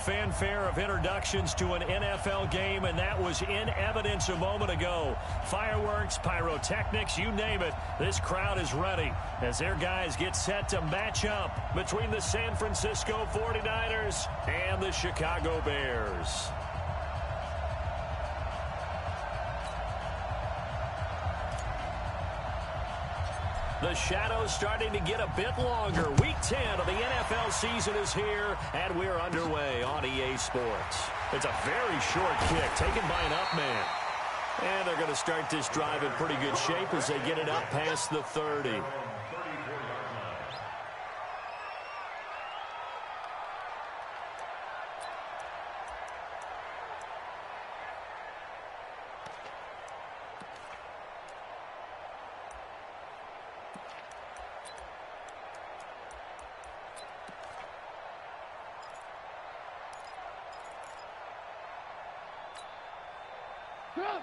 Fanfare of introductions to an NFL game, and that was in evidence a moment ago. Fireworks, pyrotechnics, you name it. This crowd is ready as their guys get set to match up between the San Francisco 49ers and the Chicago Bears. The shadow's starting to get a bit longer. Week 10 of the NFL season is here, and we're underway on EA Sports. It's a very short kick taken by an up man. And they're going to start this drive in pretty good shape as they get it up past the 30.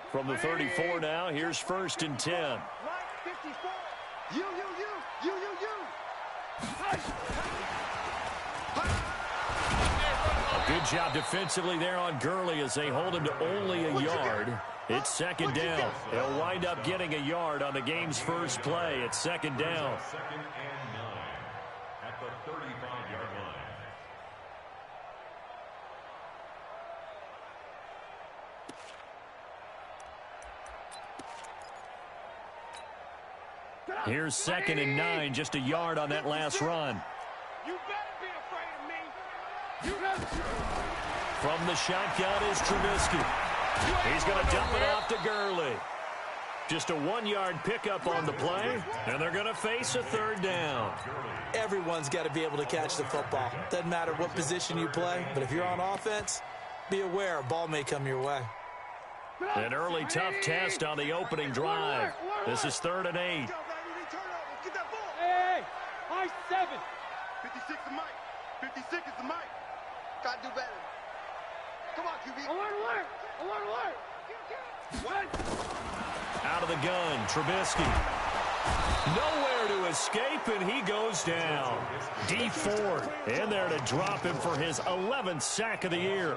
From the 34 now, here's 1st and 10. Good job defensively there on Gurley as they hold him to only a yard. It's 2nd down. They'll wind up getting a yard on the game's first play. It's 2nd down. At the 35-yard line. Here's 2nd and 9, just a yard on that last run. You better be afraid of me. From the shotgun is Trubisky. He's going to dump it off to Gurley. Just a 1-yard pickup on the play, and they're going to face a 3rd down. Everyone's got to be able to catch the football. Doesn't matter what position you play, but if you're on offense, be aware a ball may come your way. An early tough test on the opening drive. This is 3rd and 8. Hey, high 7. 56 is Mike. 56 is the Mike. Gotta do better. Come on, QB. Alert. What? Out of the gun, Trubisky. Nowhere to escape, and he goes down. Dee Ford in there to drop him for his 11th sack of the year.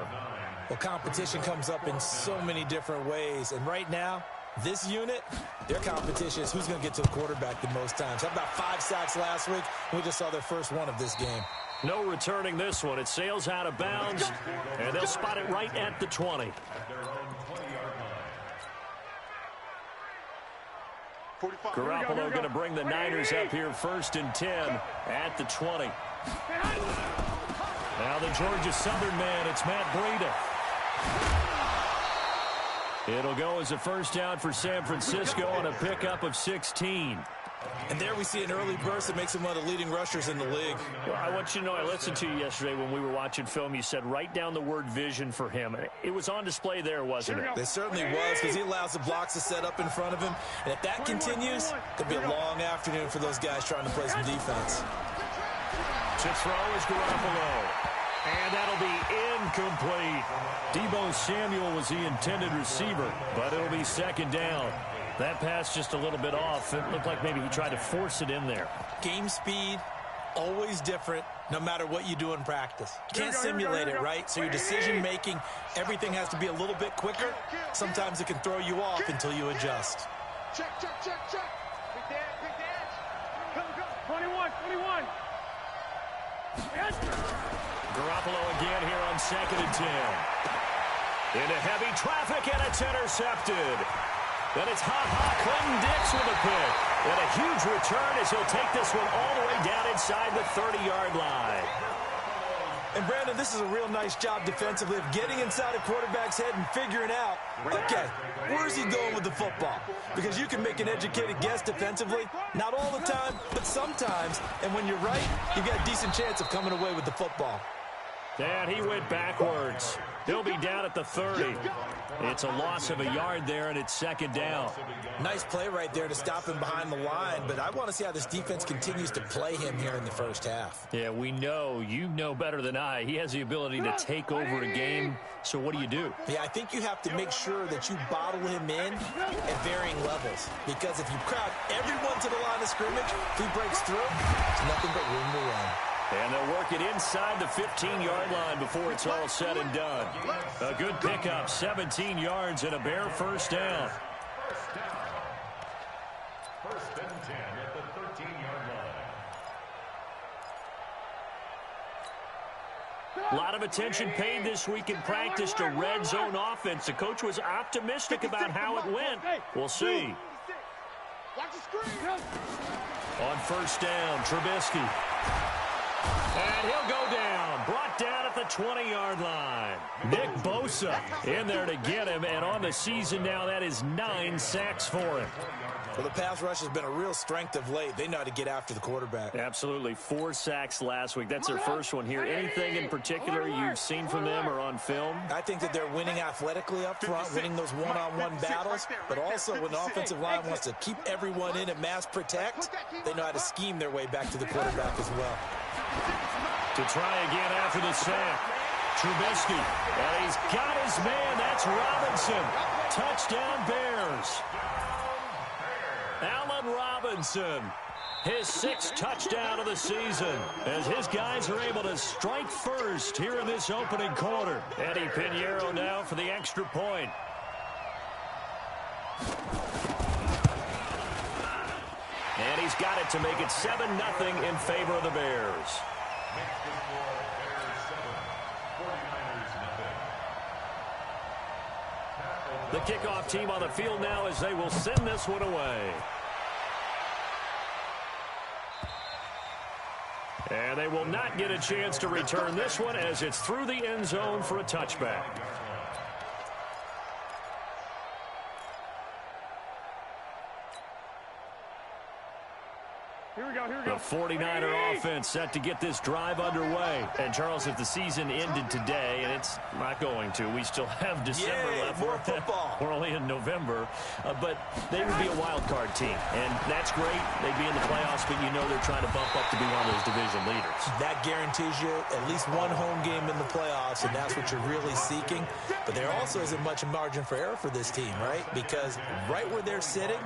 Well, competition comes up in so many different ways, and right now, this unit, their competition is who's going to get to the quarterback the most times. How about 5 sacks last week? We just saw their first one of this game. No returning this one. It sails out of bounds, and they'll spot it right at the 20. Garoppolo going to bring the Niners up here 1st and 10 at the 20. Now the Georgia Southern man, it's Matt Breida. It'll go as a 1st down for San Francisco on a pickup of 16. And there we see an early burst that makes him one of the leading rushers in the league. Well, I want you to know, I listened to you yesterday when we were watching film. You said write down the word vision for him. It was on display there, wasn't it? It certainly was, because he allows the blocks to set up in front of him. And if that continues, it'll be a long afternoon for those guys trying to play some defense. To throw is Garoppolo. And that'll be incomplete. Deebo Samuel was the intended receiver, but it'll be 2nd down. That pass just a little bit off. It looked like maybe he tried to force it in there. Game speed, always different, no matter what you do in practice. You can't simulate it, right? So your decision-making, everything has to be a little bit quicker. Sometimes it can throw you off until you adjust. Check. Pick the edge. Go. 21. Garoppolo again here on 2nd and 10. Into heavy traffic, and it's intercepted. Then it's Clinton Dix with a pick. And a huge return as he'll take this one all the way down inside the 30-yard line. And, Brandon, this is a real nice job defensively of getting inside a quarterback's head and figuring out, okay, where's he going with the football? Because you can make an educated guess defensively, not all the time, but sometimes. And when you're right, you've got a decent chance of coming away with the football. And he went backwards. He'll be down at the 30. It's a loss of a yard there, and it's 2nd down. Nice play right there to stop him behind the line, but I want to see how this defense continues to play him here in the first half. Yeah, we know. You know better than I. He has the ability to take over a game, so what do? Yeah, I think you have to make sure that you bottle him in at varying levels, because if you crowd everyone to the line of scrimmage, if he breaks through, there's nothing but room to run. And they'll work it inside the 15-yard line before it's all said and done. A good pickup, 17 yards and a Bear first down. First and 10 at the 13-yard line. A lot of attention paid this week in practice to red zone offense. The coach was optimistic about how it went. We'll see. Watch the screen. On first down, Trubisky. And he'll go down. Brought down at the 20-yard line. Nick Bosa in there to get him. And on the season now, that is 9 sacks for him. Well, the pass rush has been a real strength of late. They know how to get after the quarterback. Absolutely. 4 sacks last week. That's their first one here. Anything in particular you've seen from them or on film? I think that they're winning athletically up front, winning those one-on-one battles, but also when the offensive line wants to keep everyone in and mass protect, they know how to scheme their way back to the quarterback as well. To try again after the sack. Trubisky. And he's got his man. That's Robinson. Touchdown Bears. Allen Robinson, his 6th touchdown of the season, as his guys are able to strike first here in this opening quarter. Eddie Pinheiro now for the extra point. And he's got it to make it 7-0 in favor of the Bears. Next to score, Bears 7, 49ers 0. The kickoff team on the field now as they will send this one away. And they will not get a chance to return this one as it's through the end zone for a touchback. Here we go. The 49er offense set to get this drive underway. And, Charles, if the season ended today, and it's not going to, we still have December left. More football. We're only in November. But they would be a wild card team. And that's great. They'd be in the playoffs, but you know they're trying to bump up to be one of those division leaders. That guarantees you at least one home game in the playoffs, and that's what you're really seeking. But there also isn't much margin for error for this team, right? Because right where they're sitting,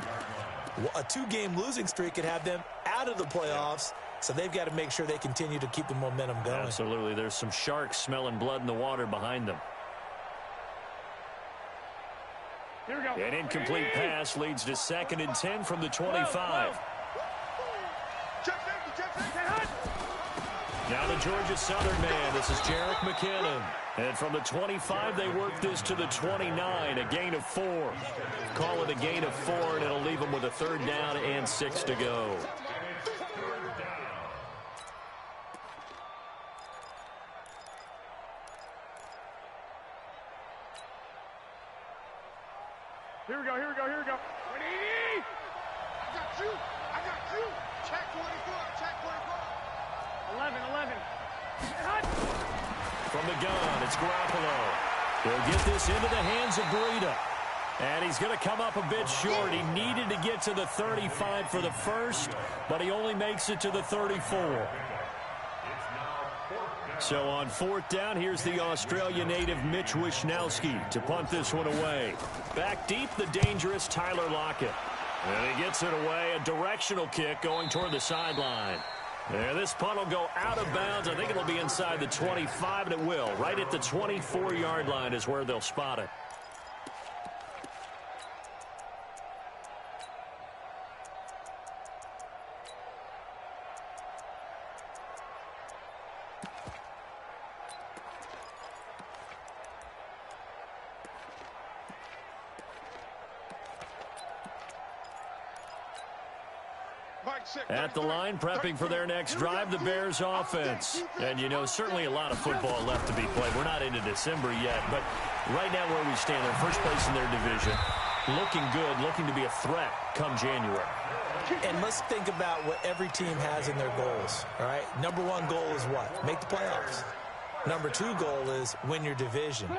a 2-game losing streak could have them out of the playoffs, so they've got to make sure they continue to keep the momentum going. Absolutely. There's some sharks smelling blood in the water behind them. Here we go. An incomplete pass leads to 2nd and 10 from the 25. Now the Georgia Southern man. This is Jerick McKinnon. And from the 25, they work this to the 29, a gain of 4. Call it a gain of 4, and it'll leave them with a 3rd down and 6 to go. Here we go. Here we go. Here we go. I got you. I got you. Check 24. Check 24. 11. From the gun, it's Garoppolo. He'll get this into the hands of Breida. And he's going to come up a bit short. He needed to get to the 35 for the first, but he only makes it to the 34. So on 4th down, here's the Australia native Mitch Wishnowsky to punt this one away. Back deep, the dangerous Tyler Lockett. And he gets it away, a directional kick going toward the sideline. And this punt will go out of bounds. I think it'll be inside the 25, and it will. Right at the 24-yard line is where they'll spot it. At the line, prepping for their next drive, the Bears offense. And, you know, certainly a lot of football left to be played. We're not into December yet, but right now where we stand, they're first place in their division. Looking good, looking to be a threat come January. And let's think about what every team has in their goals, all right? Number 1 goal is what? Make the playoffs. Number 2 goal is win your division.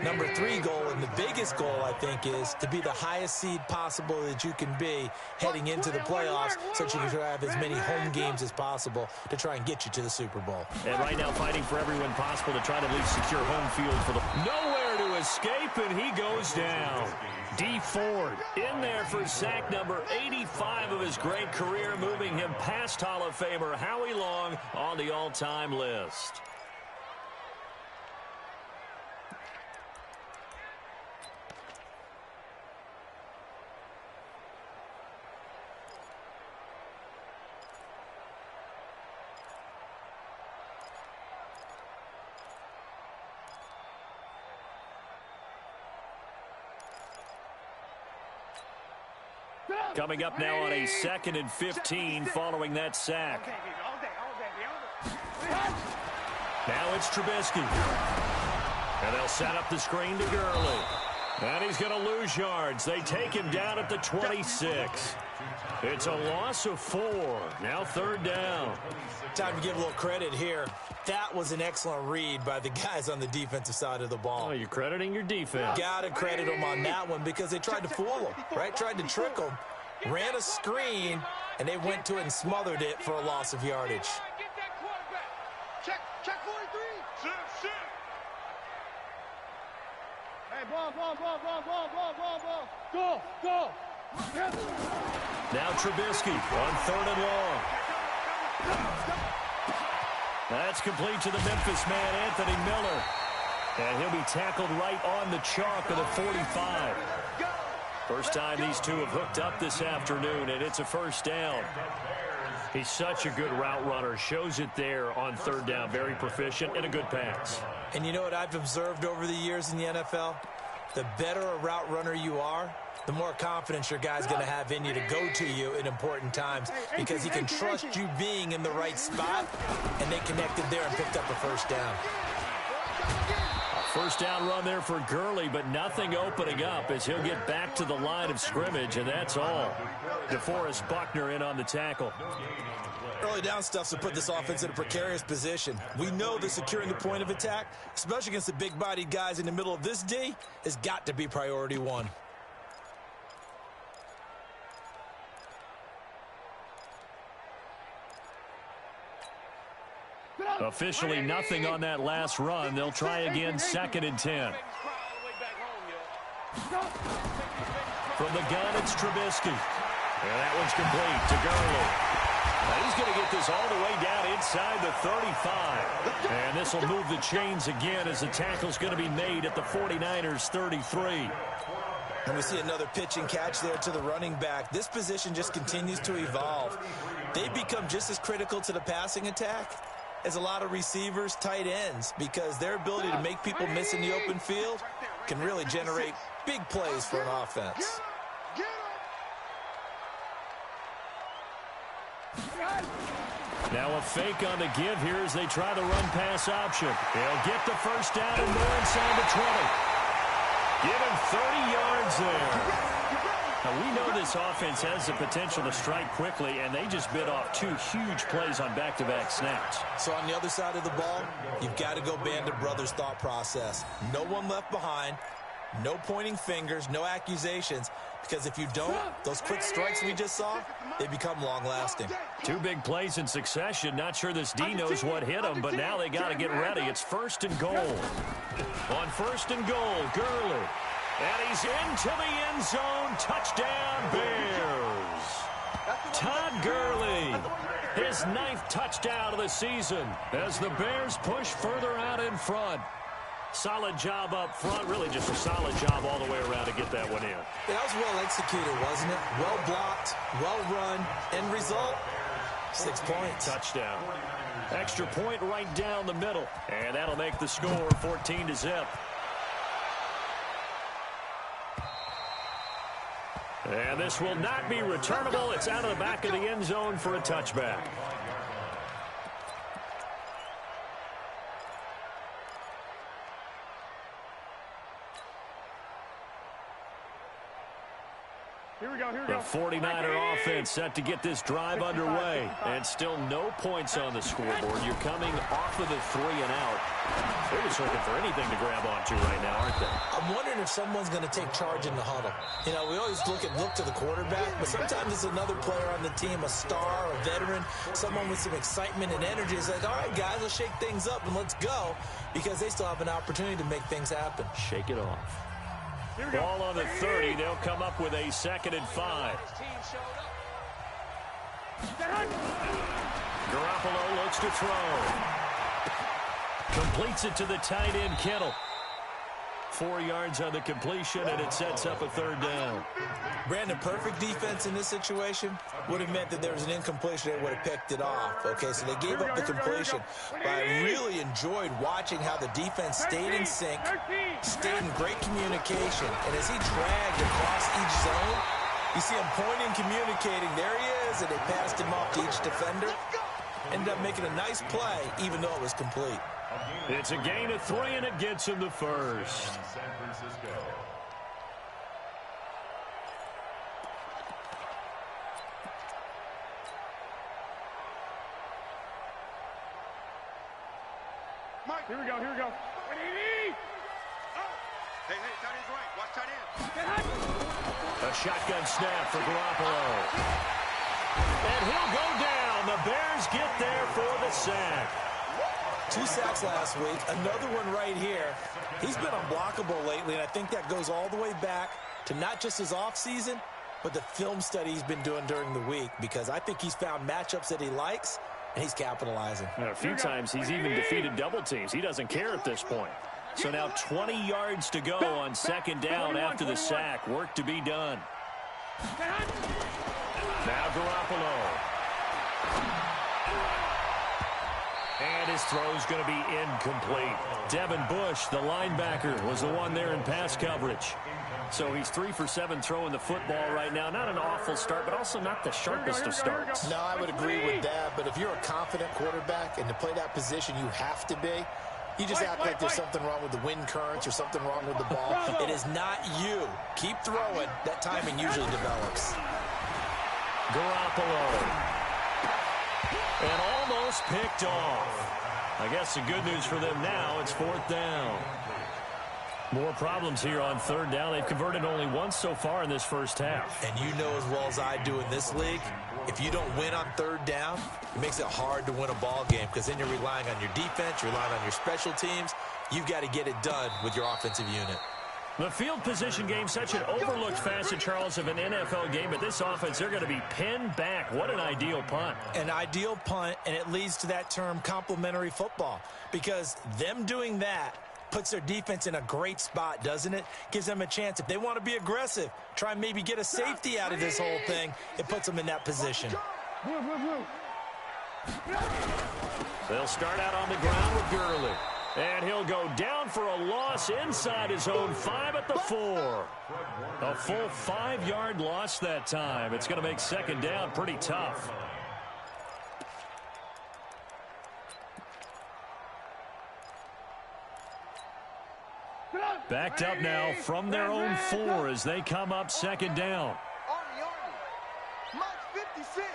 Number 3 goal, and the biggest goal, I think, is to be the highest seed possible that you can be heading into the playoffs so that you can have as many home games as possible to try and get you to the Super Bowl. And right now fighting for every win possible to try to at least secure home field for the... Nowhere to escape, and he goes down. Dee Ford in there for sack number 85 of his great career, moving him past Hall of Famer Howie Long on the all-time list. Coming up now on a 2nd and 15 following that sack. Now it's Trubisky. And they'll set up the screen to Gurley. And he's going to lose yards. They take him down at the 26. It's a loss of 4. Now 3rd down. Time to give a little credit here. That was an excellent read by the guys on the defensive side of the ball. Oh, you're crediting your defense. Got to credit them on that one because they tried to fool them, right? Tried to trick them. Ran a screen, and they went to it and smothered it for a loss of yardage. Get that quarterback. Check 43. Sit. Hey, ball. Go. Now Trubisky on 3rd and long. That's complete to the Memphis man, Anthony Miller. And he'll be tackled right on the chalk of the 45. First time these two have hooked up this afternoon, and it's a 1st down. He's such a good route runner. Shows it there on 3rd down. Very proficient and a good pass. And you know what I've observed over the years in the NFL? The better a route runner you are, the more confidence your guy's going to have in you to go to you in important times because he can trust you being in the right spot, and they connected there and picked up a 1st down. First down run there for Gurley, but nothing opening up as he'll get back to the line of scrimmage, and that's all. DeForest Buckner in on the tackle. Early down stuff to put this offense in a precarious position. We know that securing the point of attack, especially against the big-bodied guys in the middle of this D, has got to be priority 1. Officially nothing on that last run. They'll try again, 2nd and 10. From the gun, it's Trubisky. And that one's complete to Gurley. Now he's going to get this all the way down inside the 35. And this will move the chains again as the tackle's going to be made at the 49ers' 33. And we see another pitch and catch there to the running back. This position just continues to evolve. They become just as critical to the passing attack as a lot of receivers, tight ends, because their ability to make people miss in the open field can really generate big plays for an offense. Now a fake on the give here as they try the run-pass option. They'll get the 1st down and more inside the 20. Give him 30 yards there. Now, we know this offense has the potential to strike quickly, and they just bit off 2 huge plays on back-to-back snaps. So on the other side of the ball, you've got to go Band of Brothers thought process. No one left behind, no pointing fingers, no accusations, because if you don't, those quick strikes we just saw, they become long-lasting. 2 big plays in succession. Not sure this D knows what hit him, but now they got to get ready. It's 1st and goal. On 1st and goal, Gurley. And he's into the end zone. Touchdown, Bears. Todd Gurley, his 9th touchdown of the season as the Bears push further out in front. Solid job up front. Really just a solid job all the way around to get that one in. That was well executed, wasn't it? Well blocked, well run. End result, 6 points. Touchdown. Extra point right down the middle. And that'll make the score 14-0. And this will not be returnable. It's out of the back of the end zone for a touchback. The 49er offense set to get this drive underway. And still no points on the scoreboard. You're coming off of the 3-and-out. They're just looking for anything to grab onto right now, aren't they? I'm wondering if someone's going to take charge in the huddle. You know, we always look to the quarterback, but sometimes it's another player on the team, a star, a veteran, someone with some excitement and energy. It's like, all right, guys, let's shake things up and let's go, because they still have an opportunity to make things happen. Shake it off. Ball on the 30. They'll come up with a 2nd and 5. Garoppolo looks to throw. Completes it to the tight end, Kittle. 4 yards on the completion, and it sets up a 3rd down. Brandon, perfect defense in this situation would have meant that there was an incompletion. They would have picked it off. Okay, so they gave up the completion. But I really enjoyed watching how the defense stayed in sync, stayed in great communication. And as he dragged across each zone, you see him pointing, communicating. There he is, and they passed him off to each defender. Ended up making a nice play, even though it was complete. It's a gain of 3, and it gets him the 1st. San Francisco. Mike, here we go. Hey, tight end's right. Watch tight end. A shotgun snap for Garoppolo. And he'll go down. The Bears get there for the sack. 2 sacks last week, another one right here. He's been unblockable lately, and I think that goes all the way back to not just his offseason, but the film study he's been doing during the week, because I think he's found matchups that he likes, and he's capitalizing. A few times he's even defeated double teams. He doesn't care at this point. So now 20 yards to go on 2nd down after the sack. Work to be done. Now Garoppolo. And his throw's going to be incomplete. Devin Bush, the linebacker, was the one there in pass coverage. So he's 3 for 7 throwing the football right now. Not an awful start, but also not the sharpest of starts. No, I would agree with that. But if you're a confident quarterback and to play that position, you have to be. You just act like there's something wrong with the wind currents or something wrong with the ball. It is not you. Keep throwing. That timing usually develops. Garoppolo. And almost picked off. I guess the good news for them now, it's 4th down. More problems here on 3rd down. They've converted only once so far in this first half. And you know as well as I do in this league, if you don't win on 3rd down, it makes it hard to win a ball game, because then you're relying on your defense, you're relying on your special teams. You've got to get it done with your offensive unit. The field position game, such an overlooked facet, Charles, of an NFL game. But this offense, they're going to be pinned back. What an ideal punt. An ideal punt, and it leads to that term complementary football, because them doing that puts their defense in a great spot, doesn't it? Gives them a chance. If they want to be aggressive, try and maybe get a safety out of this whole thing, it puts them in that position. They'll start out on the ground with Gurley. And he'll go down for a loss inside his own 5 at the 4. A full 5-yard loss that time. It's going to make 2nd down pretty tough. Backed up now from their own 4 as they come up 2nd down. Mike 56.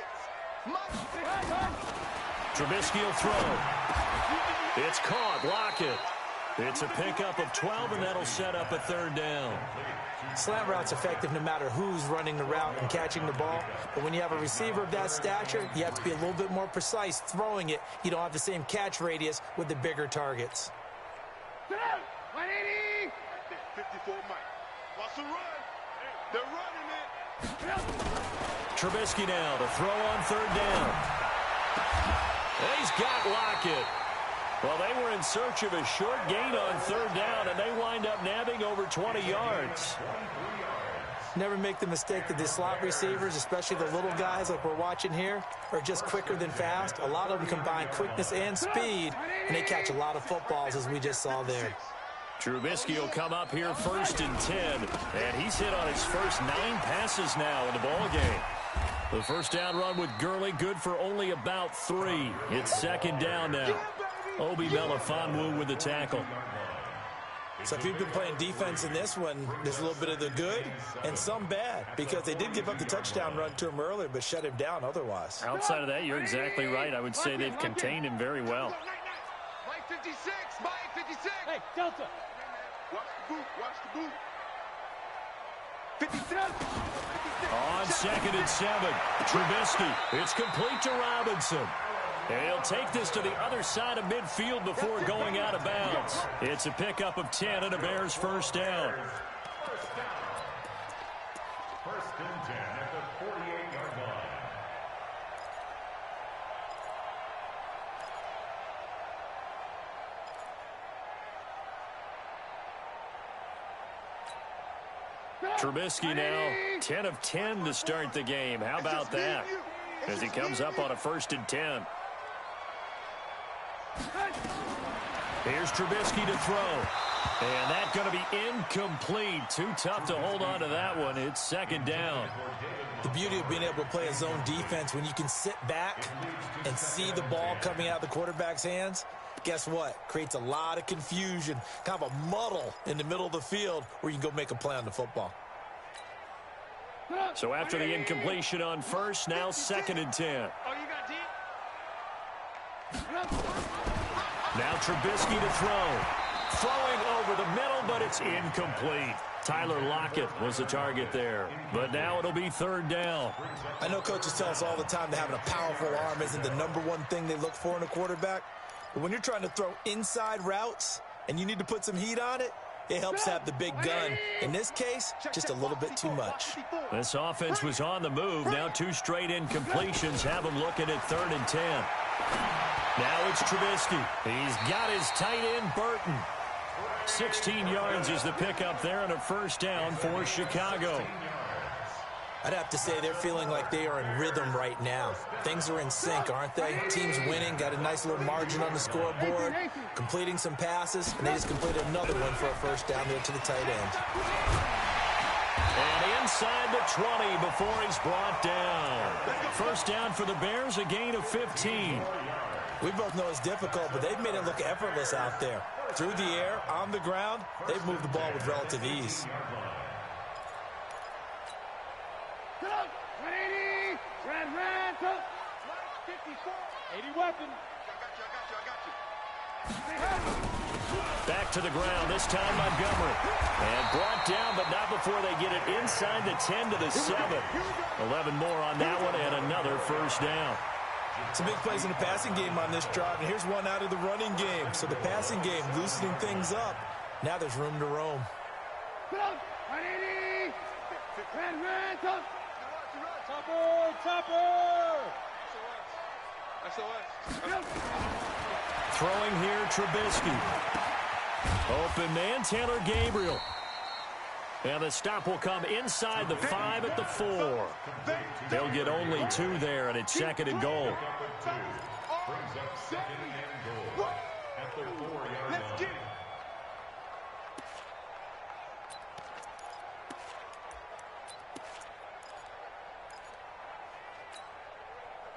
Trubisky will throw. It's caught. Lockett. It's a pickup of 12, and that'll set up a 3rd down. Slant route's effective no matter who's running the route and catching the ball. But when you have a receiver of that stature, you have to be a little bit more precise throwing it. You don't have the same catch radius with the bigger targets. 180. 54 Mike. Watch the run. They're running it. Trubisky now to throw on 3rd down. And he's got Lockett. Well, they were in search of a short gain on 3rd down, and they wind up nabbing over 20 yards. Never make the mistake that the slot receivers, especially the little guys like we're watching here, are just quicker than fast. A lot of them combine quickness and speed, and they catch a lot of footballs, as we just saw there. Trubisky will come up here 1st and 10, and he's hit on his first 9 passes now in the ball game. The first down run with Gurley, good for only about 3. It's 2nd down now. Obi Melifonwu with the tackle. So if you've been playing defense in this one, there's a little bit of the good and some bad, because they did give up the touchdown run to him earlier, but shut him down otherwise. Outside of that, you're exactly right. I would say they've contained him very well. Mike 56, Mike 56. Hey, Delta. Watch the boot, watch the boot. 57. On 2nd and 7, Trubisky. It's complete to Robinson. And he'll take this to the other side of midfield before going out of bounds. It's a pickup of 10 and a Bears first down. First and 10 at the 48-yard line. Trubisky now 10 of 10 to start the game. How about that? As he comes up on a 1st and 10. Here's Trubisky to throw. And that's going to be incomplete. Too tough to hold on to that one. It's 2nd down. The beauty of being able to play a zone defense, when you can sit back and see the ball coming out of the quarterback's hands, guess what? Creates a lot of confusion, kind of a muddle in the middle of the field where you can go make a play on the football. So after the incompletion on 1st, now 2nd and 10. Oh, you got deep? Now Trubisky to throw. Throwing over the middle, but it's incomplete. Tyler Lockett was the target there. But now it'll be 3rd down. I know coaches tell us all the time that having a powerful arm isn't the #1 thing they look for in a quarterback. But when you're trying to throw inside routes and you need to put some heat on it, it helps have the big gun. In this case, just a little bit too much. This offense was on the move. Now 2 straight incompletions have them looking at 3rd and 10. Now it's Trubisky. He's got his tight end, Burton. 16 yards is the pickup there and a 1st down for Chicago. I'd have to say they're feeling like they are in rhythm right now. Things are in sync, aren't they? Team's winning, got a nice little margin on the scoreboard, completing some passes, and they just completed another one for a 1st down there to the tight end. And inside the 20 before he's brought down. 1st down for the Bears, a gain of 15. We both know it's difficult, but they've made it look effortless out there. Through the air, on the ground, they've moved the ball with relative ease. 180. Red, 54. 80 weapon. I got you. Back to the ground, this time Montgomery. And brought down, but not before they get it inside the 10 to the 7. 11 more on that one, and another 1st down. Some big plays in the passing game on this drive, and here's one out of the running game. So the passing game loosening things up. Now there's room to roam. 180. Red, Topper. SOS. Throwing here, Trubisky. Open man, Taylor Gabriel. And the stop will come inside the 5 at the 4. They'll get only 2 there, and it's 2nd and goal. Brings up 2nd and goal at the 4-yard line. Let's get it.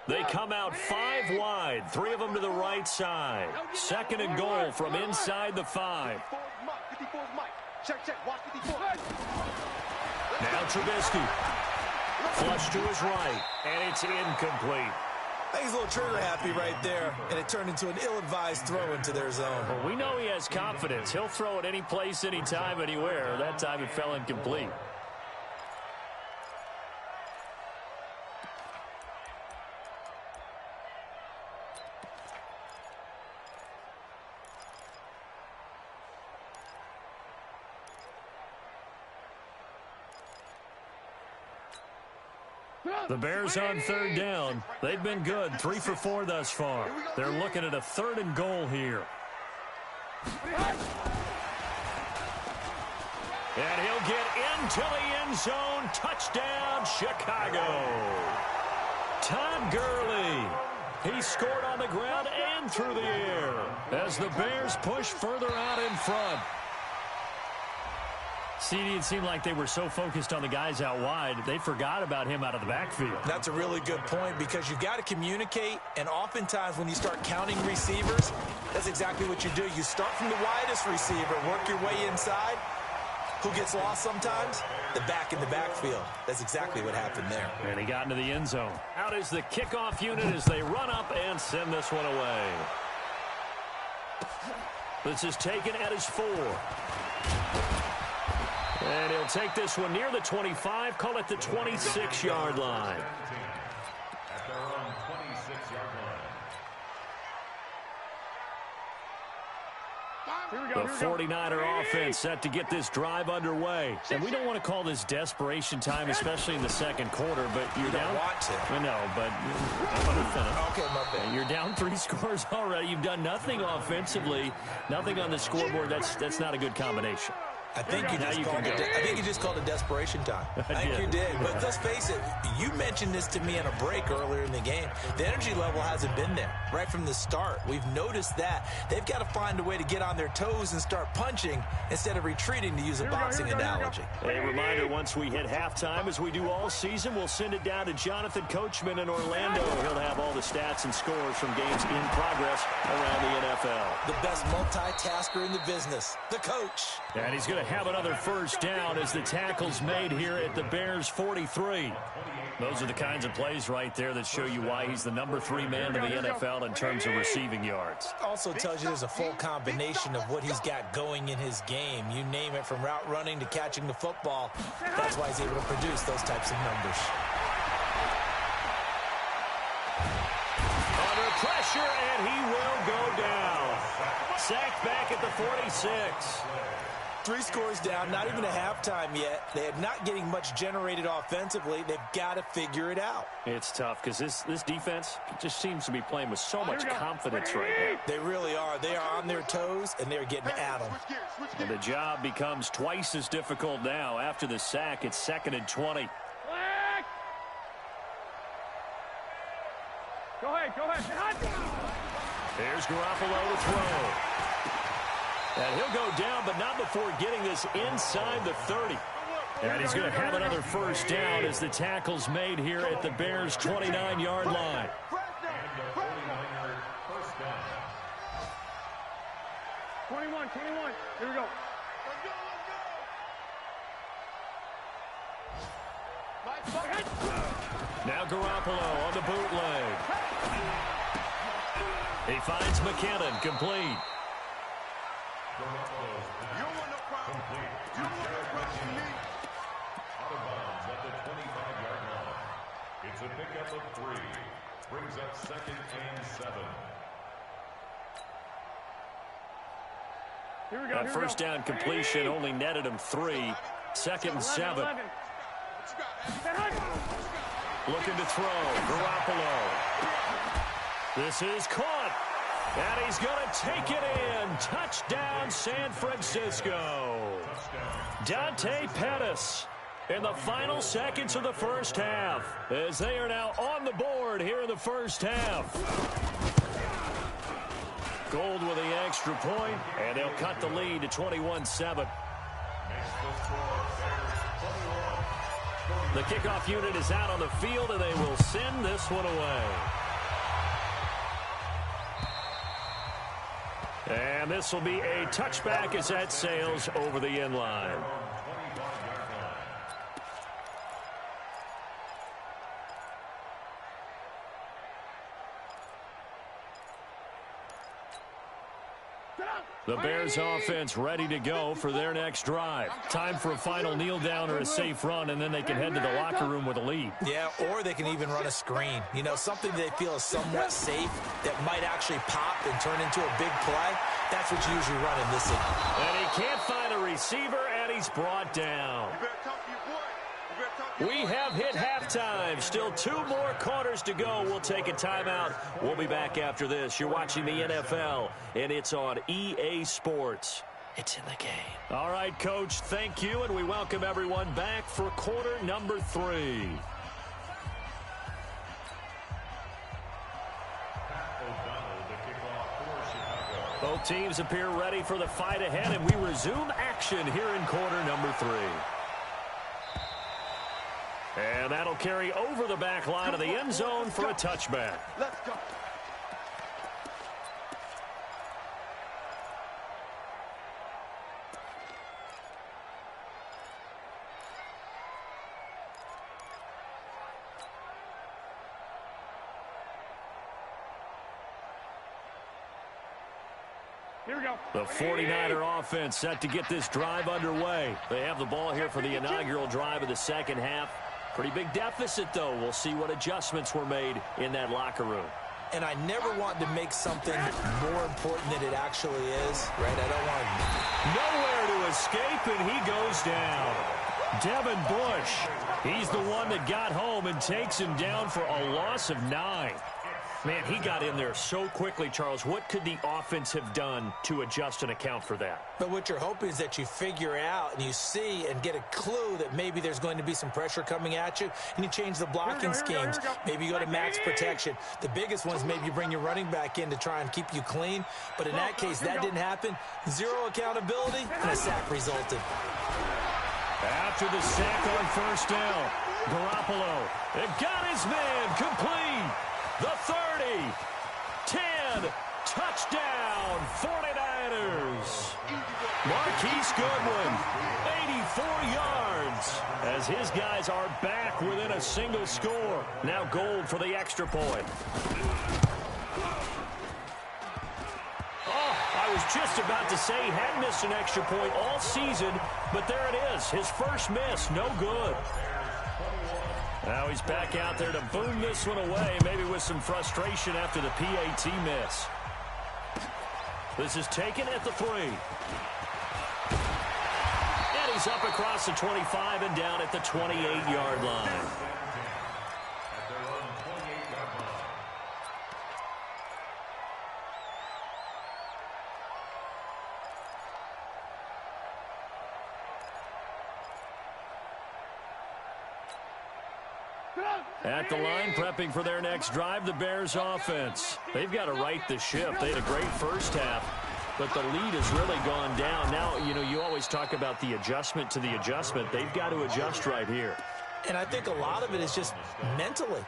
They come out 5 wide, 3 of them to the right side. 2nd and goal from inside the 5. 54's Mike. Check. Watch 54. Now Trubisky. Flush to his right, and it's incomplete. I think he's a little trigger happy right there, and it turned into an ill-advised throw into their zone. Well, we know he has confidence. He'll throw it any place, anytime, anywhere. That time it fell incomplete. The Bears on 3rd down. They've been good, 3 for 4 thus far. They're looking at a 3rd and goal here. And he'll get into the end zone. Touchdown, Chicago. Todd Gurley. He scored on the ground and through the air as the Bears push further out in front. CD, it seemed like they were so focused on the guys out wide, they forgot about him out of the backfield. That's a really good point because you've got to communicate, and oftentimes when you start counting receivers, that's exactly what you do. You start from the widest receiver, work your way inside. Who gets lost sometimes? The back in the backfield. That's exactly what happened there. And he got into the end zone. Out is the kickoff unit as they run up and send this one away. This is taken at his 4. And he'll take this one near the 25, call it the 26-yard line. At their own 26-yard line. The 49er offense set to get this drive underway. And we don't want to call this desperation time, especially in the second quarter, but you're down. Want to. I know, but I'm going to finish. Okay, my bad. You're down 3 scores already. You've done nothing offensively, nothing on the scoreboard. That's not a good combination. I think you just called it desperation time. I think you did. But let's face it, you mentioned this to me in a break earlier in the game. The energy level hasn't been there right from the start. We've noticed that. They've got to find a way to get on their toes and start punching instead of retreating, to use a boxing analogy. A reminder, once we hit halftime, as we do all season, we'll send it down to Jonathan Coachman in Orlando. He'll have all the stats and scores from games in progress around the NFL. The best multitasker in the business, the coach. And he's going to have another first down as the tackle's made here at the Bears 43. Those are the kinds of plays right there that show you why he's the number 3 man in the NFL in terms of receiving yards. Also tells you there's a full combination of what he's got going in his game. You name it, from route running to catching the football. That's why he's able to produce those types of numbers. Under pressure, and he will go down. Sacked back at the 46. 3 scores down, not even a halftime yet. They are not getting much generated offensively. They've got to figure it out. It's tough because this defense just seems to be playing with so much confidence right now. They really are. They are on their toes, and they're getting at them. And the job becomes twice as difficult now. After the sack, it's 2nd and 20. Go ahead. Here's Garoppolo to throw. And he'll go down, but not before getting this inside the 30. And he's going to have another first down as the tackle's made here at the Bears' 29-yard line. And a 49er first down. 21. Here we go. Now Garoppolo on the bootleg. He finds McKinnon, complete. You don't want no problem. You don't want no problem with me. Out of bounds at the 25-yard line. It's a pickup of 3. Brings up 2nd and 7. Here we go. That first down completion only netted him 3. 2nd and 7. Looking to throw. Garoppolo. This is caught. And he's going to take it in. Touchdown, San Francisco. Dante Pettis in the final seconds of the first half, as they are now on the board here in the first half. Gold with the extra point, and they'll cut the lead to 21-7. The kickoff unit is out on the field, and they will send this one away. And this will be a touchback as that sails over the end line. The Bears offense ready to go for their next drive. Time for a final kneel down or a safe run, and then they can head to the locker room with a lead. Yeah, or they can even run a screen. You know, something they feel is somewhat safe that might actually pop and turn into a big play. That's what you usually run in this inning. And he can't find a receiver, and he's brought down. You better talk to your boy. You better talk to your We boy. have hit halftime. Still 2 more quarters to go. We'll take a timeout. We'll be back after this. You're watching the NFL, and it's on EA Sports. It's in the game. All right, Coach, thank you, and we welcome everyone back for quarter number 3. The Both teams appear ready for the fight ahead, and we resume action here in quarter number 3. And that'll carry over the back line of the end zone for a touchback. Let's go. Here we go. The 49er offense set to get this drive underway. They have the ball here for the inaugural drive of the second half. Pretty big deficit, though. We'll see what adjustments were made in that locker room. And I never want to make something more important than it actually is, right? I don't want to... Nowhere to escape, and he goes down. Devin Bush, he's the one that got home and takes him down for a loss of 9. Man, he got in there so quickly, Charles. What could the offense have done to adjust and account for that? But what you're hoping is that you figure out and you see and get a clue that maybe there's going to be some pressure coming at you, and you change the blocking schemes. Maybe you go to max protection. The biggest ones, maybe you bring your running back in to try and keep you clean. But in that case, that didn't happen. Zero accountability, and a sack resulted. After the sack on first down, Garoppolo, it got his man complete. The 30, 10, touchdown, 49ers. Marquise Goodwin, 84 yards, as his guys are back within a single score. Now Gold for the extra point. Oh, I was just about to say he hadn't missed an extra point all season, but there it is, his first miss, no good. Now he's back out there to boom this one away, maybe with some frustration after the PAT miss. This is taken at the 3. And he's up across the 25 and down at the 28-yard line. At the line, prepping for their next drive, the Bears offense. They've got to right the ship. They had a great first half, but the lead has really gone down. Now, you know, you always talk about the adjustment to the adjustment. They've got to adjust right here. And I think a lot of it is just mentally.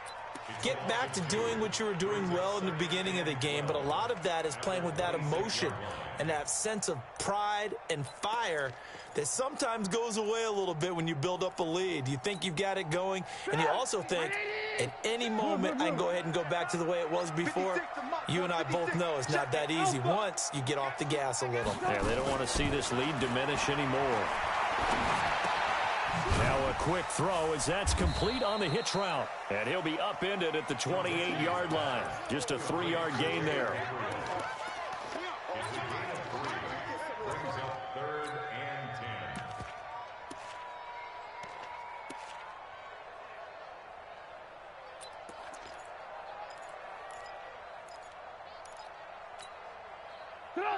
Get back to doing what you were doing well in the beginning of the game, but a lot of that is playing with that emotion and that sense of pride and fire that sometimes goes away a little bit when you build up a lead. You think you've got it going, and you also think at any moment I can go ahead and go back to the way it was before. You and I both know it's not that easy once you get off the gas a little. Yeah, they don't want to see this lead diminish anymore. Now a quick throw as that's complete on the hitch route. And he'll be upended at the 28-yard line. Just a 3-yard gain there.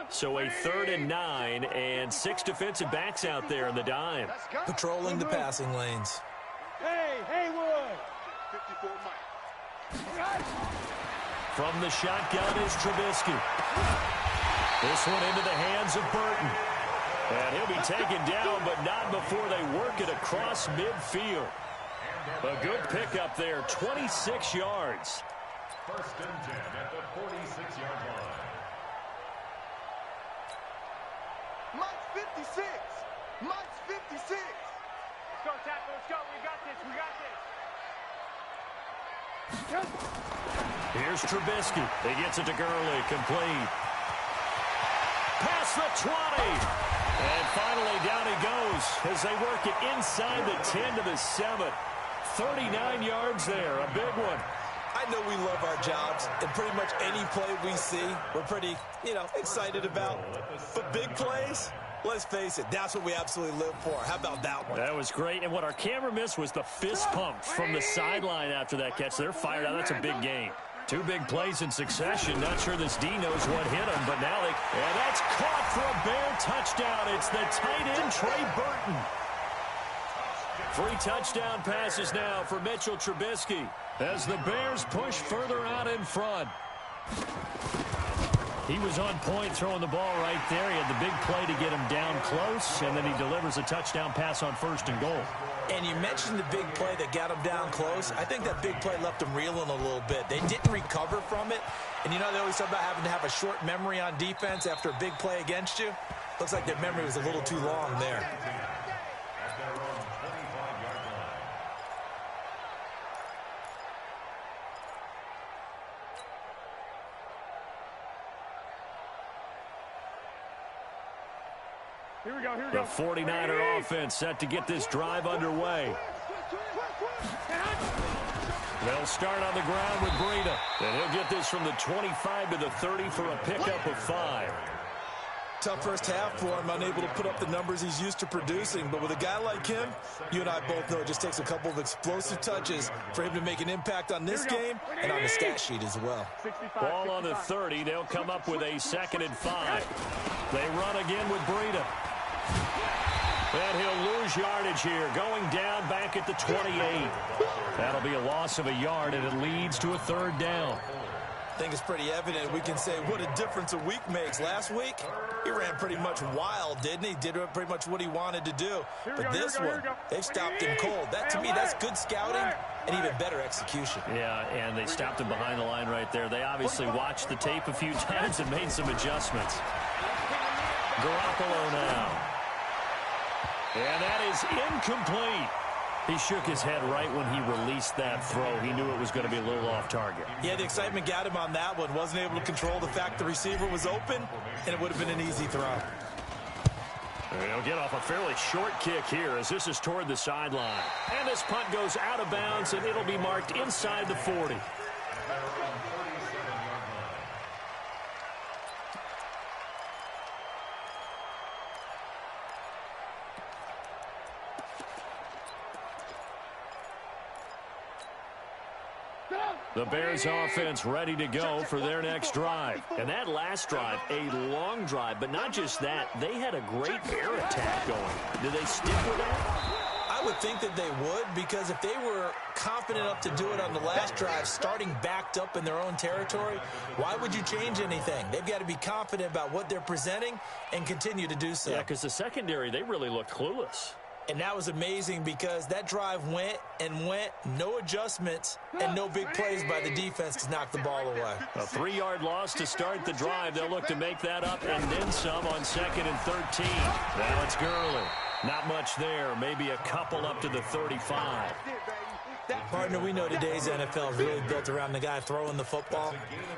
So a 3rd and 9 and 6 defensive backs out there in the dime. Patrolling the passing lanes. Hey, Haywood. 54 Mike. From the shotgun is Trubisky. This one into the hands of Burton. And he'll be taken down, but not before they work it across midfield. A good pickup there, 26 yards. 1st and 10 at the 46-yard line. Mike's 56. Mike's 56. Let's go, tackle. Let's go. We got this. We got this. Here's Trubisky. He gets it to Gurley. Complete. Past the 20. And finally down he goes as they work it inside the 10 to the 7. 39 yards there. A big one. I know we love our jobs, and pretty much any play we see, we're pretty, excited about. But big plays, let's face it, that's what we absolutely live for. How about that one? That was great. And what our camera missed was the fist pump from the sideline after that catch. They're fired out. That's a big game. 2 big plays in succession. Not sure this D knows what hit him, but now they... And that's caught for a Bear touchdown. It's the tight end, Trey Burton. 3 touchdown passes now for Mitchell Trubisky as the Bears push further out in front. He was on point throwing the ball right there. He had the big play to get him down close, and then he delivers a touchdown pass on 1st and goal. And you mentioned the big play that got him down close. I think that big play left him reeling a little bit. They didn't recover from it. And, you know, they always talk about having to have a short memory on defense after a big play against you. Looks like their memory was a little too long there. Here we go, here we The go. 49er offense set to get this drive underway. They'll start on the ground with Breida. And he'll get this from the 25 to the 30 for a pickup of 5. Tough first half for him, unable to put up the numbers he's used to producing. But with a guy like him, you and I both know it just takes a couple of explosive touches for him to make an impact on this game and on the stat sheet as well. Ball on the 30. They'll come up with a 2nd and 5. They run again with Breida. And he'll lose yardage here, going down back at the 28. That'll be a loss of a yard, and it leads to a 3rd down. I think it's pretty evident. We can say what a difference a week makes. Last week, he ran pretty much wild, didn't he? Did pretty much what he wanted to do. But this one, they've stopped him cold. That, to me, that's good scouting and even better execution. Yeah, and they stopped him behind the line right there. They obviously watched the tape a few times and made some adjustments. Garoppolo now. And that is incomplete. He shook his head right when he released that throw. He knew it was going to be a little off target. Yeah, the excitement got him on that one. Wasn't able to control the fact the receiver was open, and it would have been an easy throw. He'll get off a fairly short kick here as this is toward the sideline. And this punt goes out of bounds, and it'll be marked inside the 40. The Bears offense ready to go for their next drive. And that last drive, a long drive, but not just that. They had a great air attack going. Do they stick with that? I would think that they would, because if they were confident enough to do it on the last drive, starting backed up in their own territory, why would you change anything? They've got to be confident about what they're presenting and continue to do so. Yeah, because the secondary, they really looked clueless. And that was amazing because that drive went and went, no adjustments, and no big plays by the defense to knock the ball away. A 3-yard loss to start the drive. They'll look to make that up and then some on 2nd and 13. Now it's Gurley. Not much there. Maybe a couple up to the 35. Partner, we know today's NFL is really built around the guy throwing the football.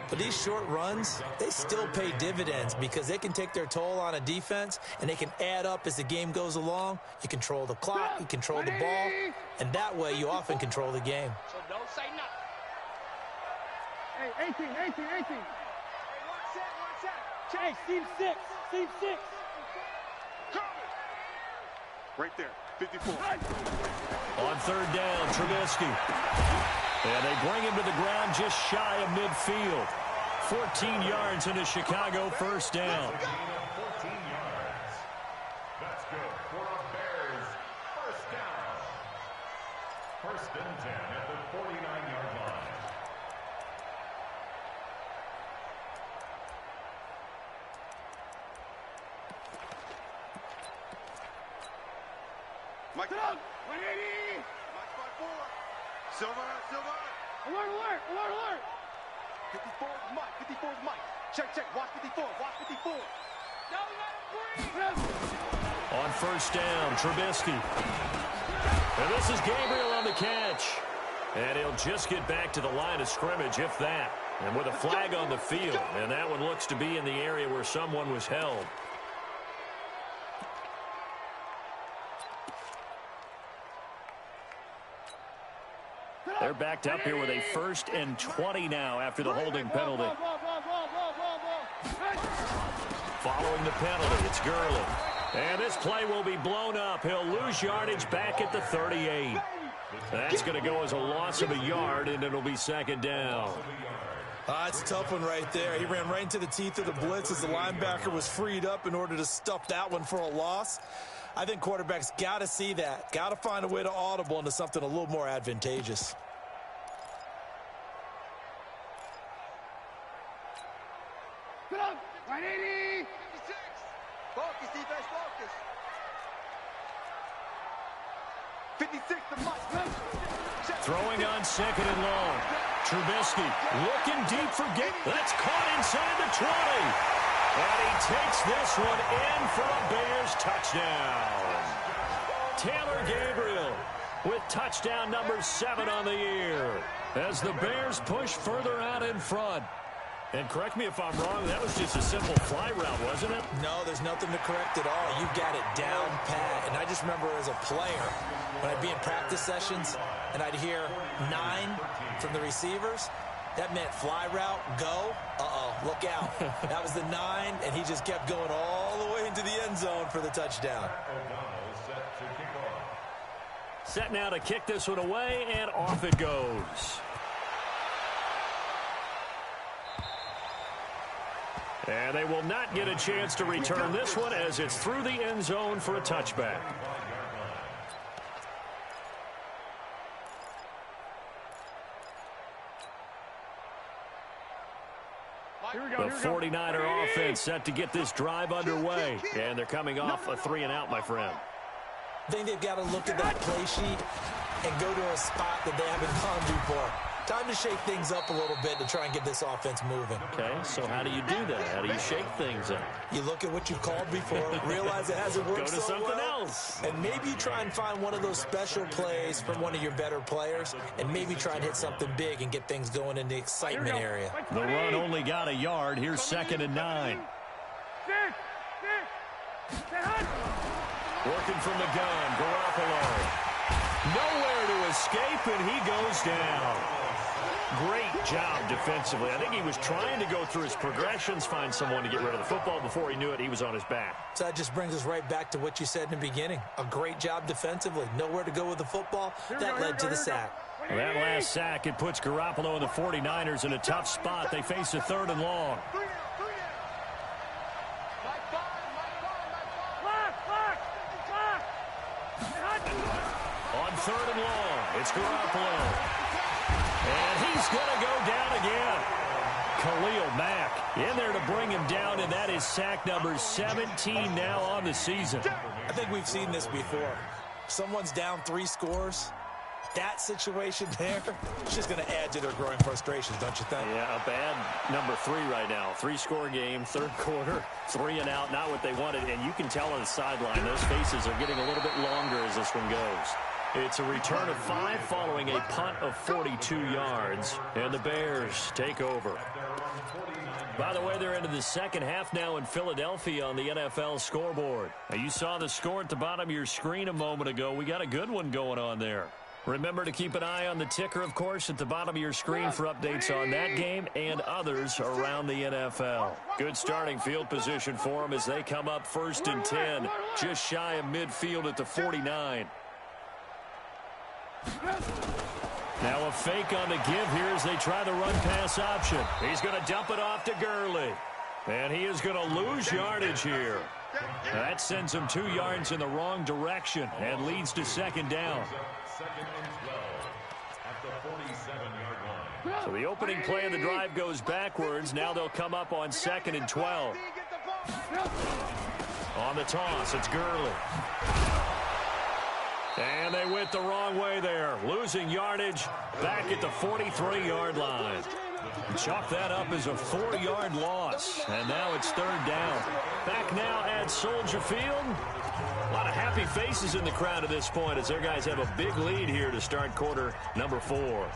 But these short runs, they still pay dividends because they can take their toll on a defense and they can add up as the game goes along. You control the clock, you control the ball, and that way you often control the game. So don't say nothing. Hey, 18. Hey, one set. Hey, team 6. Right there, 54. On 3rd down, Trubisky. And they bring him to the ground just shy of midfield. 14 yards into Chicago, 1st down. 14 yards. That's good for a Bears 1st down. 1st and 10 at the 49-yard line. Mike, 180. Mike, 5-4. Silver. Alert. 54 is Mike. 54 is Mike. Check. Watch 54. Don't let him breathe. On 1st down, Trubisky. And this is Gabriel on the catch. And he'll just get back to the line of scrimmage, if that. And with a flag on the field. And that one looks to be in the area where someone was held. They're backed up here with a 1st and 20 now after the holding penalty. Following the penalty, it's Gurley. And this play will be blown up. He'll lose yardage back at the 38. That's going to go as a loss of a yard, and it'll be 2nd down. It's a tough one right there. He ran right into the teeth of the blitz as the linebacker was freed up in order to stuff that one for a loss. I think quarterbacks got to see that. Got to find a way to audible into something a little more advantageous. Get up. 56 to Mike. Throwing on second and long. Trubisky looking deep for Gabe. That's caught inside the 20. And he takes this one in for a Bears touchdown. Taylor Gabriel with touchdown number 7 on the year as the Bears push further out in front. And correct me if I'm wrong, that was just a simple fly route, wasn't it? No, there's nothing to correct at all. You got it down pat. And I just remember as a player, when I'd be in practice sessions and I'd hear 9 from the receivers, that meant fly route, go, look out. That was the 9, and he just kept going all the way into the end zone for the touchdown. Set now to kick this one away, and off it goes. And they will not get a chance to return this one as it's through the end zone for a touchback. The 49er offense set to get this drive underway. And they're coming off a 3-and-out, my friend. I think they've got to look at that play sheet and go to a spot that they haven't gone before. Time to shake things up a little bit to try and get this offense moving. Okay, so how do you do that? How do you shake things up? You look at what you called before, realize it hasn't worked so well. Go to something else. And maybe you try and find one of those special plays from one of your better players, and maybe try and hit something big and get things going in the excitement area. The run only got a yard. Here's 2nd and 9. Working from the gun, Garoppolo. Nowhere to escape, and he goes down. Great job defensively. I think he was trying to go through his progressions, find someone to get rid of the football. Before he knew it, he was on his back. So that just brings us right back to what you said in the beginning. A great job defensively. Nowhere to go with the football. That led to the sack. Well, that last sack, it puts Garoppolo and the 49ers in a tough spot. They face a 3rd and long. On 3rd and long, it's Garoppolo. And he's going to go down again. Khalil Mack in there to bring him down, and that is sack number 17 now on the season. I think we've seen this before. Someone's down 3 scores. That situation there is just going to add to their growing frustrations, don't you think? Yeah, a bad number 3 right now. 3-score game, 3rd quarter, 3-and-out, not what they wanted. And you can tell on the sideline, those faces are getting a little bit longer as this one goes. It's a return of 5 following a punt of 42 yards. And the Bears take over. By the way, they're into the second half now in Philadelphia on the NFL scoreboard. Now, you saw the score at the bottom of your screen a moment ago. We got a good one going on there. Remember to keep an eye on the ticker, of course, at the bottom of your screen for updates on that game and others around the NFL. Good starting field position for them as they come up 1st and 10, just shy of midfield at the 49. Now a fake on the give here as they try the run-pass option. He's going to dump it off to Gurley. And he is going to lose yardage here. That sends him 2 yards in the wrong direction and leads to 2nd down. So the opening play of the drive goes backwards. Now they'll come up on 2nd and 12. On the toss, it's Gurley. And they went the wrong way there, losing yardage back at the 43-yard line. Chalk that up as a 4-yard loss, and now it's 3rd down. Back now at Soldier Field. A lot of happy faces in the crowd at this point as their guys have a big lead here to start quarter number 4.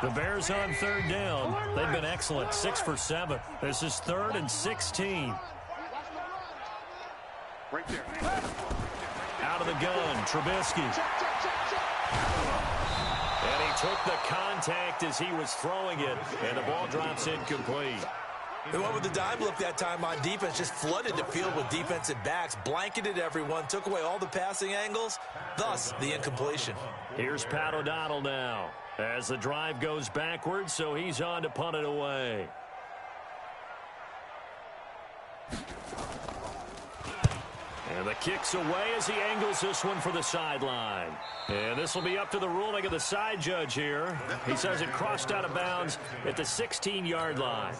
The Bears on 3rd down. They've been excellent, 6 for 7. This is 3rd and 16. Right there. Out of the gun, Trubisky. And he took the contact as he was throwing it, and the ball drops incomplete. They went with the dime look that time on defense, just flooded the field with defensive backs, blanketed everyone, took away all the passing angles, thus the incompletion. Here's Pat O'Donnell now as the drive goes backwards, so he's on to punt it away. And the kick's away as he angles this one for the sideline. And this will be up to the ruling of the side judge here. He says it crossed out of bounds at the 16-yard line.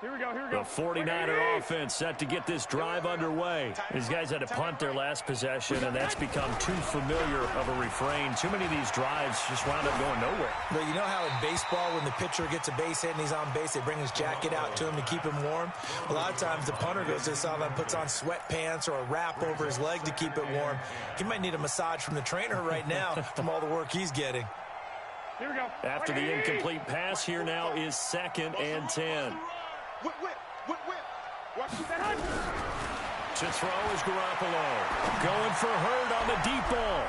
Here we go. The 49er offense set to get this drive underway. These guys had to punt their last possession, and that's become too familiar of a refrain. Too many of these drives just wound up going nowhere. But you know how in baseball, when the pitcher gets a base hit and he's on base, they bring his jacket out to him to keep him warm? A lot of times the punter goes to the sideline, puts on sweatpants or a wrap over his leg to keep it warm. He might need a massage from the trainer right now from all the work he's getting. Here we go. After the incomplete pass, here now is 2nd and 10. Whip. Watch that. To throw is Garoppolo. Going for Hurd on the deep ball.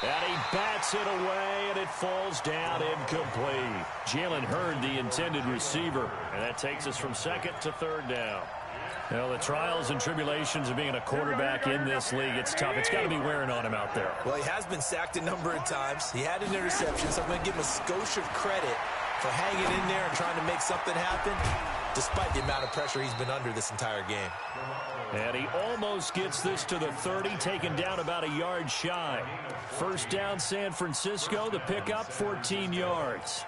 And he bats it away, and it falls down incomplete. Jalen Hurd, the intended receiver. And that takes us from 2nd to 3rd down. Well, the trials and tribulations of being a quarterback in this league, it's tough. It's got to be wearing on him out there. Well, he has been sacked a number of times. He had an interception, so I'm going to give him a skosh of credit for hanging in there and trying to make something happen, despite the amount of pressure he's been under this entire game. And he almost gets this to the 30, taken down about a yard shy. First down, San Francisco. The pickup, 14 yards.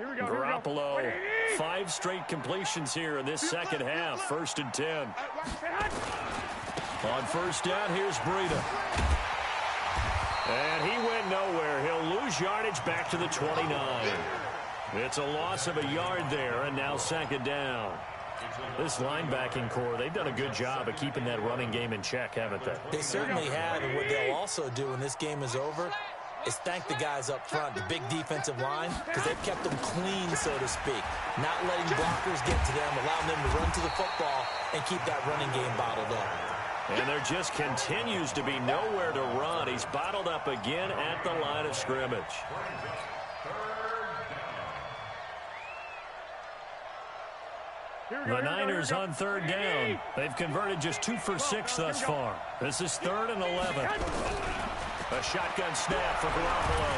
Garoppolo, 5 straight completions here in this second half. 1st and 10. On first down, here's Breida. And he went nowhere. He'll lose yardage back to the 29. It's a loss of a yard there, and now 2nd down. This linebacking core, they've done a good job of keeping that running game in check, haven't they? They certainly have, and what they'll also do when this game is over is thank the guys up front, the big defensive line, because they've kept them clean, so to speak. Not letting blockers get to them, allowing them to run to the football and keep that running game bottled up. And there just continues to be nowhere to run. He's bottled up again at the line of scrimmage. The Niners on 3rd down. They've converted just 2 for 6 thus far. This is 3rd and 11. A shotgun snap for Garoppolo.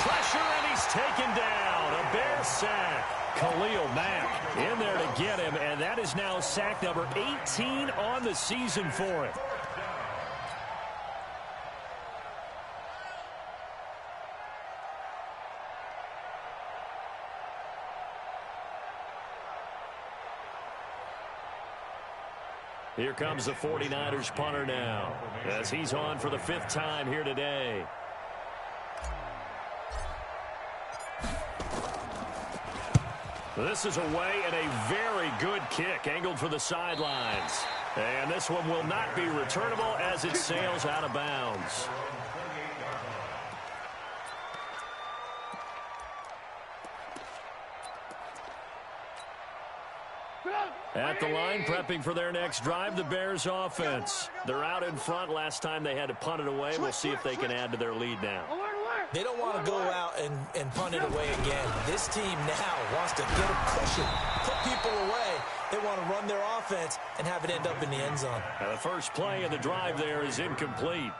Pressure, and he's taken down. A Bears sack. Khalil Mack in there to get him, and that is now sack number 18 on the season for him. Here comes the 49ers punter now, as he's on for the 5th time here today. This is away, and a very good kick angled for the sidelines. And this one will not be returnable as it sails out of bounds. At the line, prepping for their next drive, the Bears offense. They're out in front. Last time they had to punt it away. We'll see if they can add to their lead now. They don't want to go out and punt it away again. This team now wants to get a cushion, put people away. They want to run their offense and have it end up in the end zone. Now the first play of the drive there is incomplete.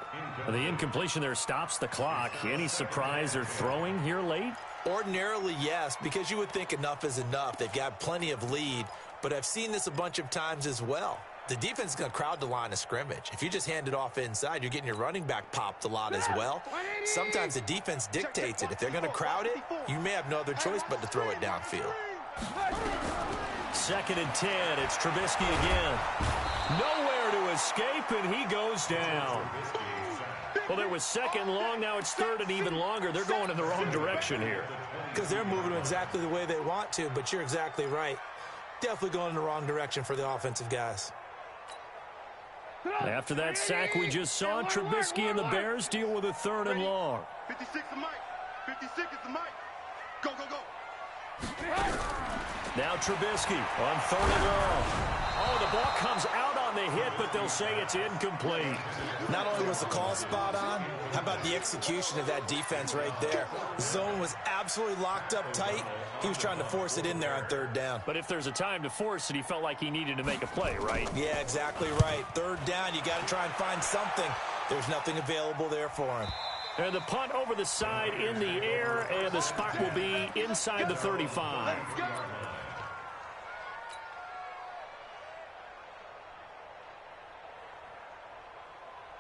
The incompletion there stops the clock. Any surprise they're throwing here late? Ordinarily, yes, because you would think enough is enough. They've got plenty of lead, but I've seen this a bunch of times as well. The defense is going to crowd the line of scrimmage. If you just hand it off inside, you're getting your running back popped a lot as well. Sometimes the defense dictates it. If they're going to crowd it, you may have no other choice but to throw it downfield. 2nd and 10. It's Trubisky again. Nowhere to escape, and he goes down. Well, there was 2nd long. Now it's 3rd and even longer. They're going in the wrong direction here. Because they're moving exactly the way they want to, but you're exactly right. Definitely going in the wrong direction for the offensive guys. After that sack we just saw, Trubisky and the Bears deal with a 3rd and long. 56 is Mike. 56 is the Mike. Go, go, go. Now Trubisky on 3rd and long. Oh, the ball comes out on the hit, but they'll say it's incomplete. Not only was the call spot on, how about the execution of that defense right there? The zone was absolutely locked up tight. He was trying to force it in there on 3rd down. But if there's a time to force it, he felt like he needed to make a play, right? Yeah, exactly right. 3rd down, you got to try and find something. There's nothing available there for him. And the punt over the side in the air, and the spot will be inside the 35.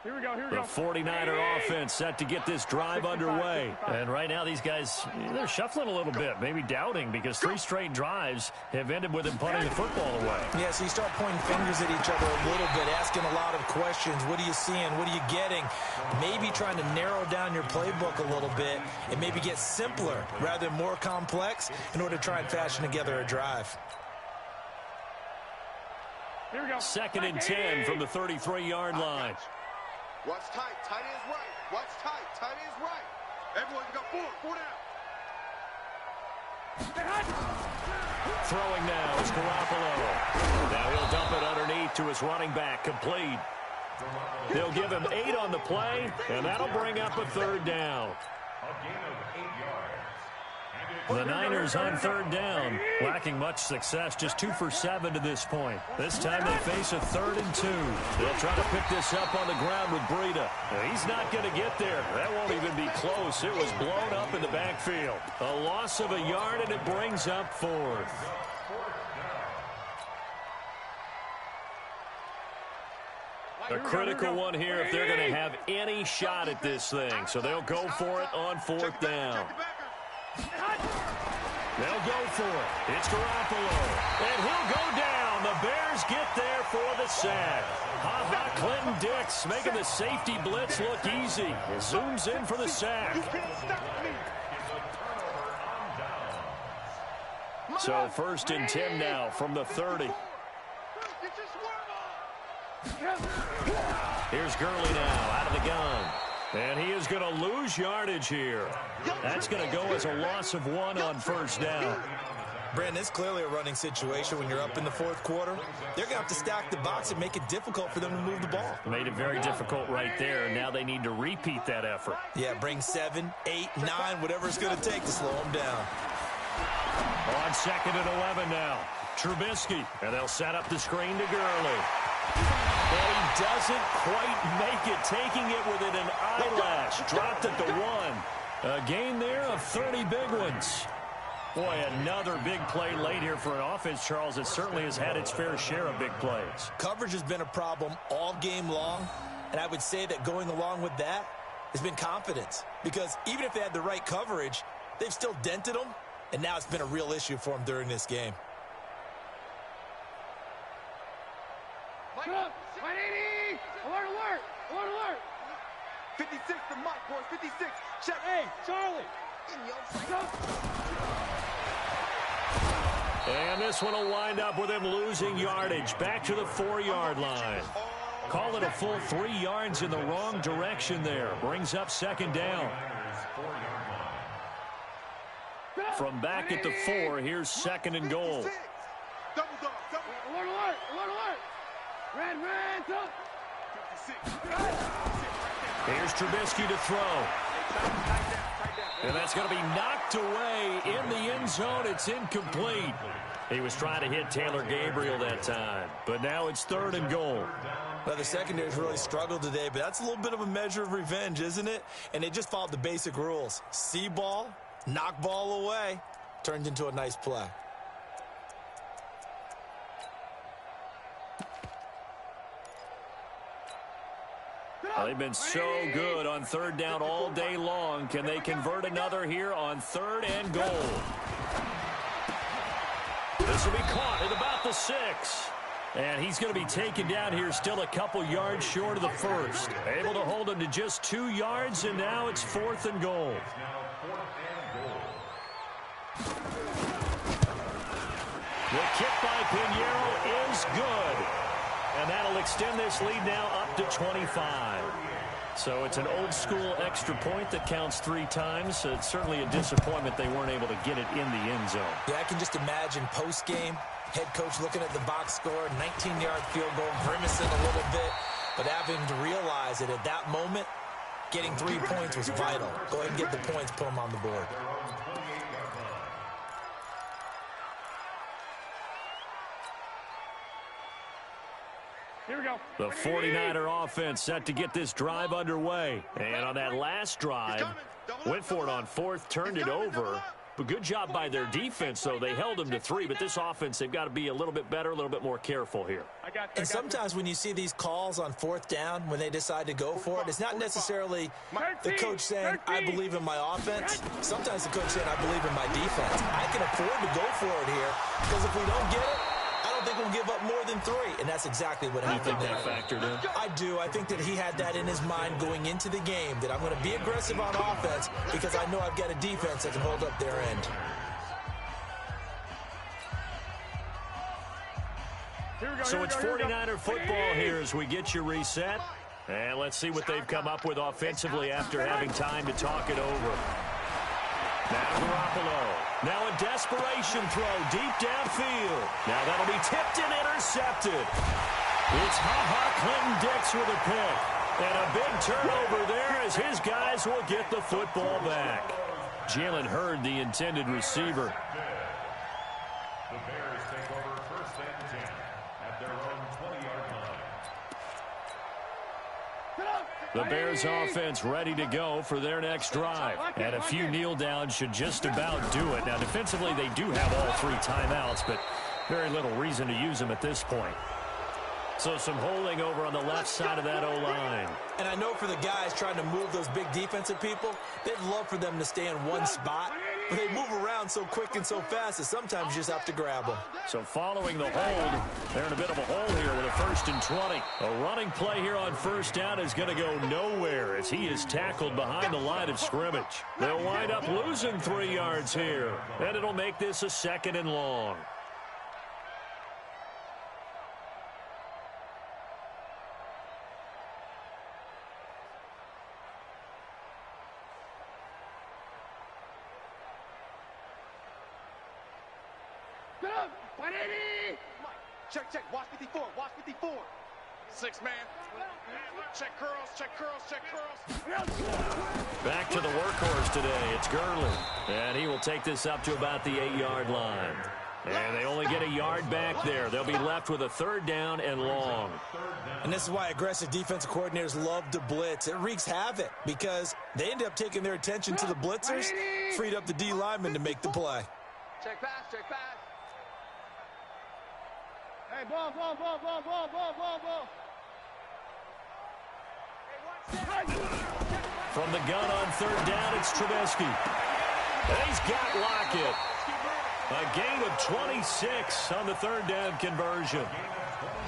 Here we go. The 49er offense set to get this drive underway. And right now these guys, they're shuffling a little bit, maybe doubting, because 3 straight drives have ended with them punting the football away. Yeah, so you start pointing fingers at each other a little bit, asking a lot of questions. What are you seeing? What are you getting? Maybe trying to narrow down your playbook a little bit and maybe get simpler rather than more complex in order to try and fashion together a drive. Here we go. 2nd and 10 from the 33-yard line. Watch tight. Tight ends right. Watch tight. Tight ends right. Everyone, you got 4. 4 down. Throwing now is Garoppolo. Now he'll dump it underneath to his running back, complete. They'll give him 8 on the play, and that'll bring up a 3rd down. A gain of 8 yards. The Niners on 3rd down, lacking much success, just 2 for 7 to this point. This time they face a 3rd and 2. They'll try to pick this up on the ground with Breida. He's not going to get there. That won't even be close. It was blown up in the backfield. A loss of a yard, and it brings up 4th. A critical one here if they're going to have any shot at this thing. So they'll go for it on 4th down. They'll go for it. It's Garoppolo. And he'll go down. The Bears get there for the sack. Ha-ha, Clinton Dix making the safety blitz look easy. Zooms in for the sack. So 1st and 10 now from the 30. Here's Gurley now out of the gun. And he is going to lose yardage here. That's going to go as a loss of 1 on 1st down. Brandon, it's clearly a running situation when you're up in the 4th quarter. They're going to have to stack the box and make it difficult for them to move the ball. Made it very difficult right there. Now they need to repeat that effort. Yeah, bring 7, 8, 9, whatever it's going to take to slow them down. On 2nd and 11 now. Trubisky. And they'll set up the screen to Gurley. But he doesn't quite make it, taking it within an eyelash. Dropped at the 1. A gain there of 30 big ones. Boy, another big play late here for an offense, Charles, that certainly has had its fair share of big plays. Coverage has been a problem all game long, and I would say that going along with that has been confidence. Because even if they had the right coverage, they've still dented them, and now it's been a real issue for them during this game. 180! Alert, alert! Alert, alert! 56 to Mike, boys. 56. Check. Hey, Charlie! And this one will wind up with him losing yardage. Back to the 4-yard line. Call it a full 3 yards in the wrong direction there. Brings up 2nd down. From back at the 4, here's 2nd and goal. Double dog. Alert, alert! Alert, alert! Red, up! Here's Trubisky to throw. And that's going to be knocked away in the end zone. It's incomplete. He was trying to hit Taylor Gabriel that time. But now it's 3rd and goal. Well, the secondary's really struggled today, but that's a little bit of a measure of revenge, isn't it? And they just followed the basic rules. See ball, knock ball away. Turned into a nice play. Well, they've been so good on 3rd down all day long. Can they convert another here on 3rd and goal? This will be caught at about the 6. And he's going to be taken down here still a couple yards short of the 1st. Able to hold him to just 2 yards, and now it's 4th and goal. The kick by Pinheiro is good. And that'll extend this lead now up to 25. So it's an old-school extra point that counts 3 times. It's certainly a disappointment they weren't able to get it in the end zone. Yeah, I can just imagine post-game, head coach looking at the box score, 19-yard field goal, grimacing a little bit, but having to realize that at that moment, getting 3 points was vital. Go ahead and get the points, put them on the board. Here we go. The 49er offense set to get this drive underway. And on that last drive, went for it on 4th, turned it over. But good job by their defense, though. They held them to 3, but this offense, they've got to be a little bit better, a little bit more careful here. And sometimes when you see these calls on 4th down, when they decide to go for it, it's not necessarily the coach saying, I believe in my offense. Sometimes the coach saying, I believe in my defense. I can afford to go for it here, because if we don't get it, I don't think we'll give up more than 3, and that's exactly what happened there. You think that factored in? I do. I think that he had that in his mind going into the game, that I'm going to be aggressive on offense because I know I've got a defense that can hold up their end. So it's 49er football here as we get you reset. And let's see what they've come up with offensively after having time to talk it over. Now Garoppolo. Now a desperation throw deep downfield. Now that'll be tipped and intercepted. It's Clinton-Dix with a pick. And a big turnover there as his guys will get the football back. Jalen Hurd, the intended receiver. The Bears take over 1st and 10 at their own 20-yard line. The Bears offense ready to go for their next drive. And a few kneel downs should just about do it. Now, defensively, they do have all 3 timeouts, but very little reason to use them at this point. So some holding over on the left side of that O-line. And I know for the guys trying to move those big defensive people, they'd love for them to stay in one spot. But they move around so quick and so fast that sometimes you just have to grab them. So following the hold, they're in a bit of a hole here with a 1st and 20. A running play here on 1st down is going to go nowhere as he is tackled behind the line of scrimmage. They'll wind up losing 3 yards here. And it'll make this a 2nd and long. Check, watch 54, watch 54. 6-man. Check curls, check curls, check curls. Back to the workhorse today. It's Gurley. And he will take this up to about the 8-yard line. And they only get a yard back there. They'll be left with a 3rd down and long. And this is why aggressive defensive coordinators love to blitz. It wreaks havoc because they end up taking their attention to the blitzers, freed up the D lineman to make the play. Check pass, check pass. Hey, ball. From the gun on 3rd down, it's Trubisky. And he's got Lockett. A gain of 26 on the 3rd down conversion.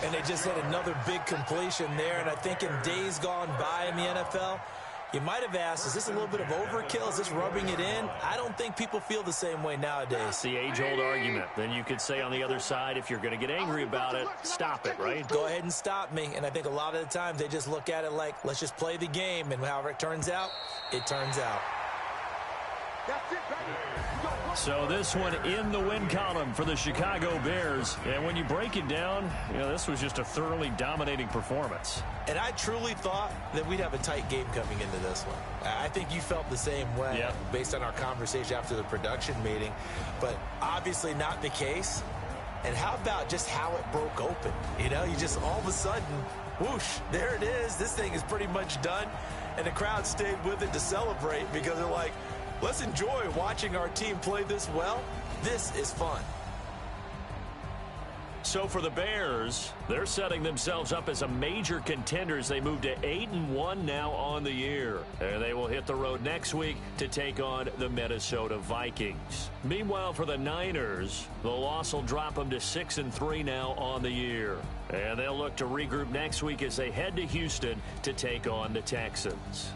And they just had another big completion there. And I think in days gone by in the NFL, you might have asked, is this a little bit of overkill? Is this rubbing it in? I don't think people feel the same way nowadays. It's the age-old argument. Then you could say on the other side, if you're going to get angry about it, stop it, right? Go ahead and stop me. And I think a lot of the times they just look at it like, let's just play the game. And however it turns out, it turns out. So this one in the win column for the Chicago Bears. And when you break it down, this was just a thoroughly dominating performance. And I truly thought that we'd have a tight game coming into this one. I think you felt the same way based on our conversation after the production meeting. But obviously not the case. And how about just how it broke open? You just all of a sudden, whoosh, there it is. This thing is pretty much done. And the crowd stayed with it to celebrate because they're like, let's enjoy watching our team play this well. This is fun. So for the Bears, they're setting themselves up as a major contender as they move to 8-1 now on the year. And they will hit the road next week to take on the Minnesota Vikings. Meanwhile, for the Niners, the loss will drop them to 6-3 now on the year. And they'll look to regroup next week as they head to Houston to take on the Texans.